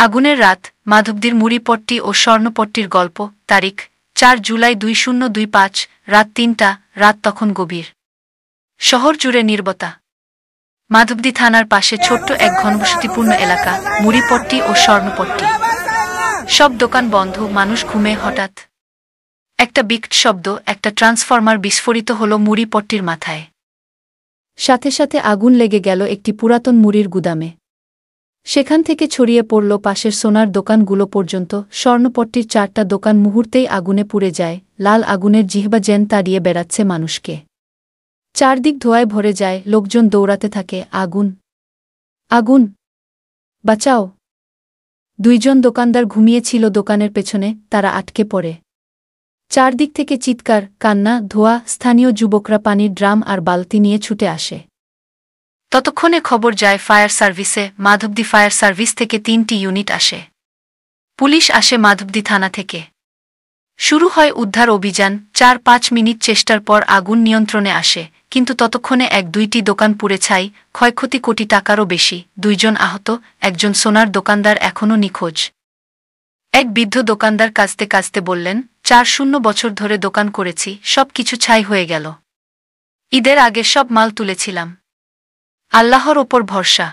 আগুনের রাত, মাধবদীর মুড়িপট্টি ও স্বর্ণপট্টির গল্প। তারিখ ৪ জুলাই ২০২৫, রাত ৩টা। রাত তখন গভীর। শহর জুড়ে নীরবতা। মাধবদী থানার পাশে ছোট্ট এক ঘনবসতিপূর্ণ এলাকা, মুড়িপট্টি ও স্বর্ণপট্টি। সব দোকান বন্ধ, মানুষ ঘুমে। হঠাৎ একটা বিকট শব্দ, একটা ট্রান্সফরমার বিস্ফোরিত হল মুড়িপট্টির মাথায়। সাথে সাথে আগুন লেগে গেল একটি পুরাতন মুড়ির গুদামে। সেখান থেকে ছড়িয়ে পড়ল পাশের সোনার দোকানগুলো পর্যন্ত। স্বর্ণপট্টির ৪টা দোকান মুহূর্তেই আগুনে পুড়ে যায়। লাল আগুনের জিহ্বা যেন তাড়িয়ে বেড়াচ্ছে মানুষকে। চারদিক ধোঁয়ায় ভরে যায়, লোকজন দৌড়াতে থাকে। আগুন, আগুন, বাঁচাও! ২ জন দোকানদার ঘুমিয়েছিল দোকানের পেছনে, তারা আটকে পড়ে। চারদিক থেকে চিৎকার, কান্না, ধোঁয়া। স্থানীয় যুবকরা পানির ড্রাম আর বালতি নিয়ে ছুটে আসে। ততক্ষণে খবর যায় ফায়ার সার্ভিসে। মাধবদী ফায়ার সার্ভিস থেকে ৩টি ইউনিট আসে। পুলিশ আসে মাধবদী থানা থেকে। শুরু হয় উদ্ধার অভিযান। ৪-৫ মিনিট চেষ্টার পর আগুন নিয়ন্ত্রণে আসে, কিন্তু ততক্ষণে ১-২টি দোকান পুড়ে ছাই। ক্ষয়ক্ষতি কোটি টাকারও বেশি। ২ জন আহত, একজন সোনার দোকানদার এখনও নিখোঁজ। এক বৃদ্ধ দোকানদার কাঁদতে কাঁদতে বললেন, ৪০ বছর ধরে দোকান করেছি, সব কিছু ছাই হয়ে গেল। ঈদের আগে সব মাল তুলেছিলাম। আল্লাহর ওপর ভরসা।